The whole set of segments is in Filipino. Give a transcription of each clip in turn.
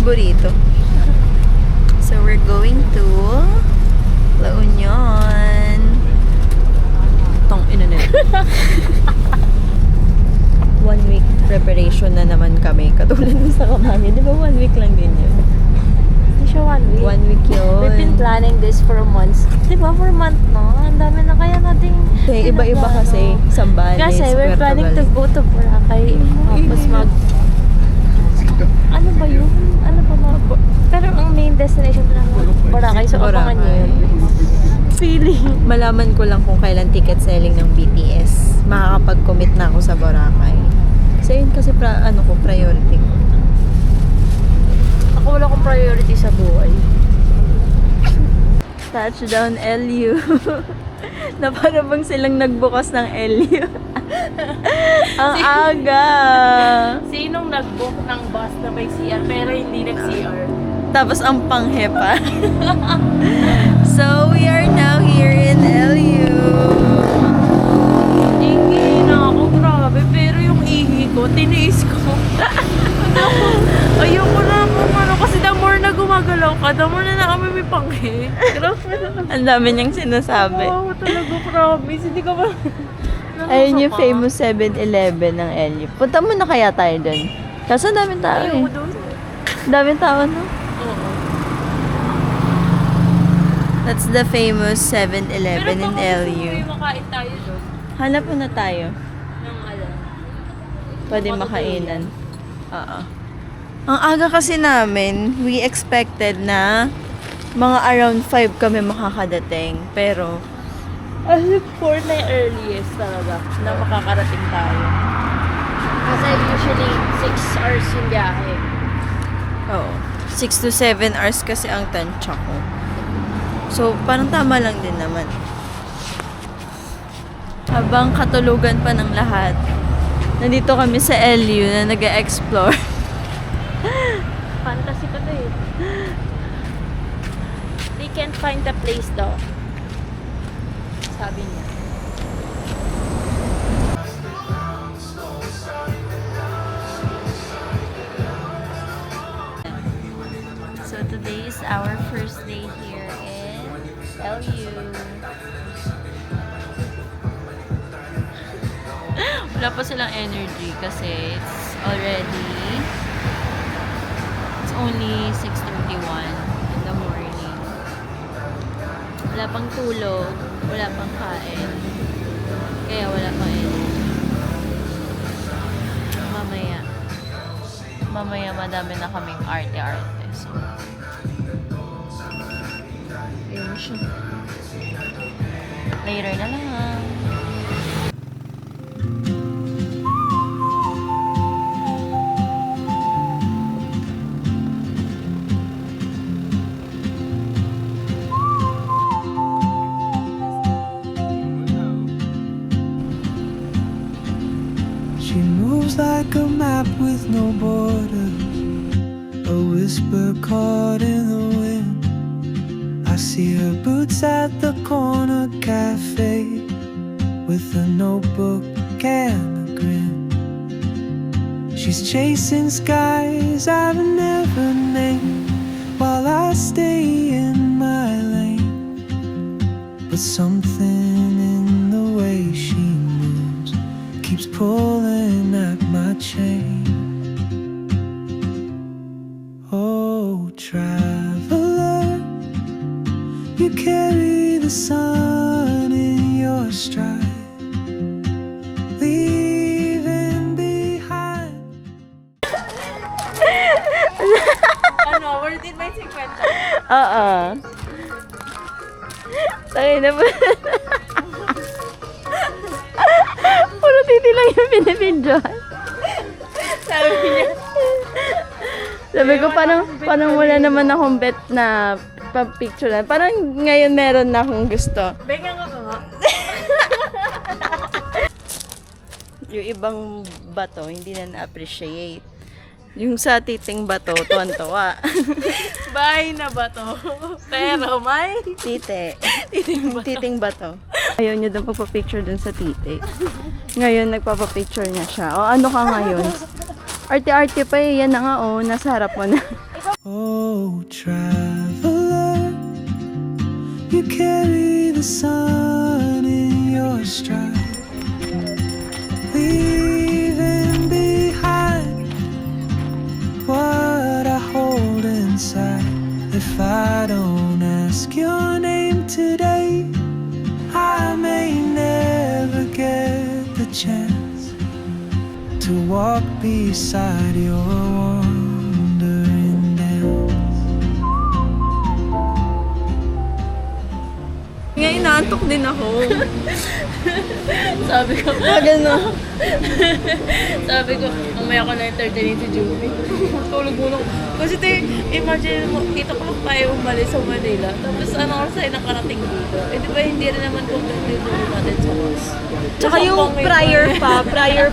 paborito. So, we're going to La Union. Tong ina na. 1 week preparation na naman kami. Katulad ng sa kamami. Di ba 1 week lang din yun? Hindi siya 1 week. 1 week yun. We've been planning this for months. Di ba? For a month, no? Ang dami na kaya nating... Okay, iba-iba kasi. Sambales, Kasi we're Puerto planning to Vallarta. go to Boracay. Tapos ano ba yun? Ano ba mga... Pero ang main destination na naman, Boracay. So, abangan nyo yun. Feeling. Malaman ko lang kung kailan ticket selling ng BTS. Makakapag-commit na ako sa Boracay. So, yun kasi priority ko. Ako wala akong priority sa buhay. Touchdown LU. Na para bang silang nagbukas ng LU. Ang aga. Sinong nag-book ng bus na may CR pero hindi nag-CR? Tapos ang panghe pa. So, we are now here in LU. Ihi na ako, grabe. Pero yung ihi ko, tiniis ko. Ayoko na ako, kasi the more na gumagalaw ka, the more na kami may panghe. Grabe. Ang dami niyang sinasabi. Oo, talaga, promise. Hindi ka ba... Ayun yung famous 7-Eleven ng LU. Punta mo na kaya tayo dun. Kaso daming tao eh. Ayoko doon. Daming tao, no? Oo. That's the famous 7-Eleven in LU. Pero makain tayo doon. Hanap mo na tayo. Ng alam. Pwede makainan. Oo. Ang aga kasi namin, we expected na mga around 5 kami makakadating. Pero, I look for na yung earliest talaga na makakarating tayo. Kasi usually 6 hours yung biyahe. oo. 6 to 7 hours kasi ang tansya ko. So, parang tama lang din naman. Habang katulugan pa ng lahat, nandito kami sa LU na nag-explore. Fantasy ko to eh. They can't find the place daw. Sabi niya. So, today is our first day here in LU. Wala pa silang energy kasi it's only 6:31 in the morning. Wala pang tulog, wala pang kain. Kaya wala pang energy. Mamaya madami na kaming arte-arte. So, ayun siya. Later na lang. She moves like a map with no borders, a whisper caught in the wind. I see her boots at the corner cafe with a notebook and a grin. She's chasing skies I've never named while I stay in my lane. But something in the way she moves keeps pulling at my chain. Oh, traveler, you carry the sun in your stride, leaving behind. Ano, worth it by 50? Oo. Tayo na ba? Puro titi lang yung pinipindyohan. Sabi niya. Sabi ko, parang wala naman akong bet na pa-picturean. Parang ngayon meron na akong gusto. Beka nga ka nga. Yung ibang bato, hindi na na-appreciate. Yung sa titing bato, tuwan-tuwa. Bahay na ba to? Pero may Tite. titing ba? Titing bato. Ayaw niya doon magpa-picture dun sa titi. Ngayon, nagpapa-picture niya siya. O, ano ka ngayon? Arte-arte pa eh. Yan na nga, oh. Nasa harap mo na. Oh, traveler, you carry the sun in your stride, leaving behind what I hold inside. If I don't ask your name today, I may never get the chance to walk beside your wandering dance. Ngayon, naantok din ako. Sabi ko, Gano. sabi ko, mamaya ko na entertain si Julie. Tulog muna. Kasi imagine mo, kita ko lang tayo umalis sa Manila. Tapos ano oras tayo nakarating dito. Eh di ba hindi rin naman complete yung tulog natin sa bus. Tsaka yung prior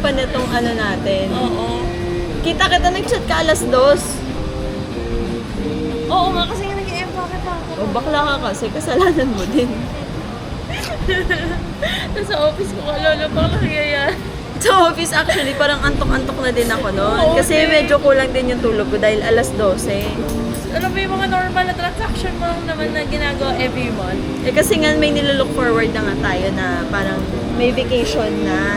pa nitong ano natin. Oo. Kita nag-chat ka alas 2. Oo nga, kasi nga nag-i-empake pa ako. O bakla ka kasi, kasalanan mo din. Tapos sa office ko, lolo, baka nangyayari. Sa office actually, parang antok-antok na din ako noon. Oo, Kasi okay. medyo kulang din yung tulog ko dahil alas 12. Alam mo yung mga normal na transaction mo lang naman na ginagawa every month. Eh kasi nga may nilolook forward na nga tayo na parang may vacation na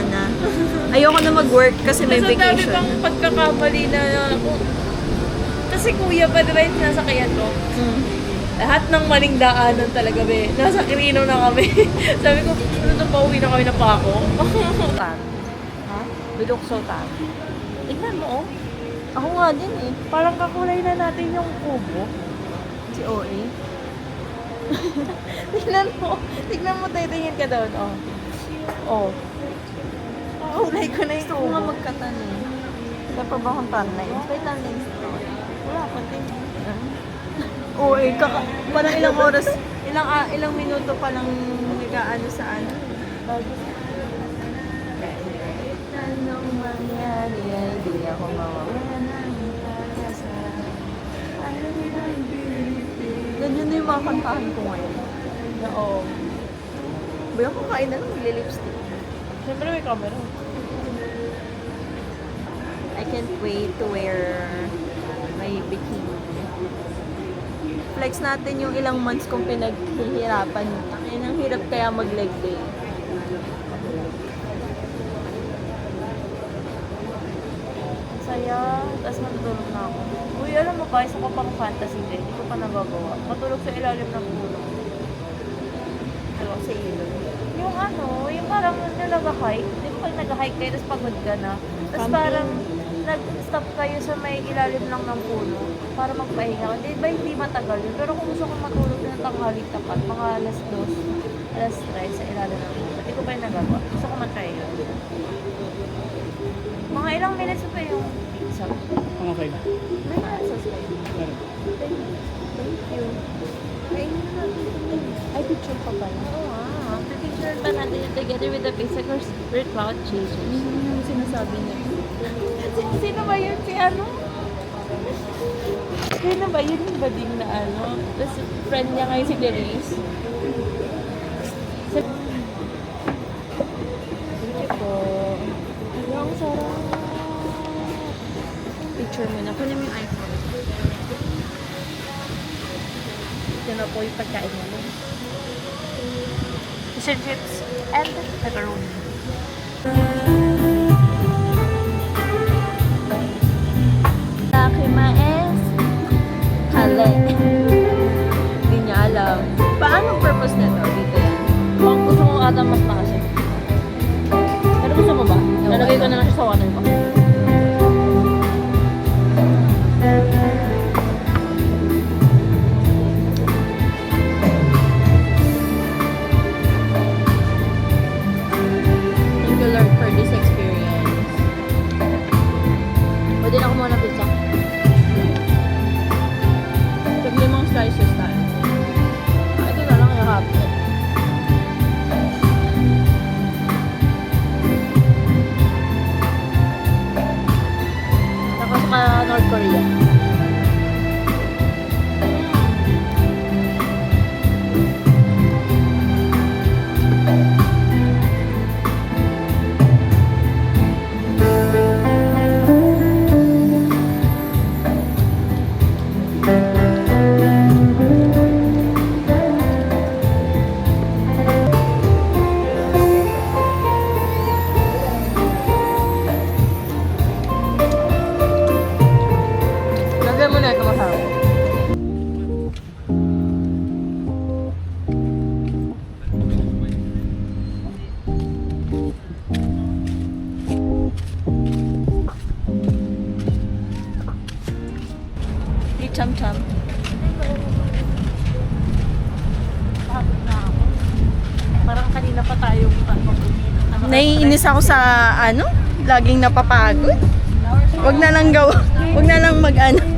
ayoko na mag-work kasi may Mas ang dami vacation. pang pagkakamali na kasi kuya pa, di ba yung sinasakyan ko? Lahat ng maling daanan talaga, be. Nasa Quirino na kami. Sabi ko, ano to, pauwi na kami na pa ako. Tan. Ha? Bilukso tan. Tignan mo, oh. Ako nga din eh. Parang kakulay na natin yung kubo. Si OA. Tignan mo. Tignan mo, titingin ka doon, oh. Oh. Kakulay ko na yung Gusto ko nga kubo. magkatan eh. Wala pa ba akong timeline? May timeline. Wala, pati. OA, parang ilang oras, ilang minuto pa lang nag-aano sa ano. Anong mangyari ay di ako mawawala ng pag-asa. Ganyan na yung mga kantahan ko ngayon. Oo. Ba yung kakain na lang, magle-lipstick. Siyempre may camera. I can't wait to wear my bikini. Flex natin yung ilang months kong pinaghihirapan. Ang hirap kaya mag-leg day. Saya, tapos matutulog na ako. Uy, alam mo ba, isa ko pang fantasy din. Hindi ko pa nagagawa. Matulog sa ilalim ng puno. Ewan sa ilog. Yung ano, yung parang nag-hike. Di ba pag nag-hike kayo, tapos pagod ka na. Tapos Camping. parang nag-stop kayo sa may ilalim lang ng puno para magpahinga. Di ba hindi matagal yun? Pero kung gusto kong matulog na tanghali tapat, mga alas 2, alas 3 sa ilalim ng puno. Hindi ko pa yung nagagawa. Gusto ko matry yun. Mga ilang minutes pa yung pizza. Mga 5. May nasa sa'yo. Thank you. Kainin na natin. Ay, picture pa pala. Oo ah. Picture pa natin together with the pizza because we're cloud chasers. Yung sinasabi niya. Sino ba yun? Si ano? Sino ba yun yung bading na ano? Tapos friend niya ngayon si Clarice. Thank you po. Ang sarap. Picture mo na. Kunin mo yung iPhone. Ito na po yung pagkain namin. Fish and chips and pepperoni. Laki maes. Hale. Hindi niya alam. Paano purpose na to? Dito yan. Kung gusto mo ata mas maasim. Pero gusto mo ba? Nalagay ko na lang siya sa water box. Thank you Lord for this experience. Pwede na ako muna pizza. Limang slices tayo. Ito na lang yung hapon. pa tayong Naiinis ako sa ano, laging napapagod. Wag na lang gawa. Wag na lang mag ano.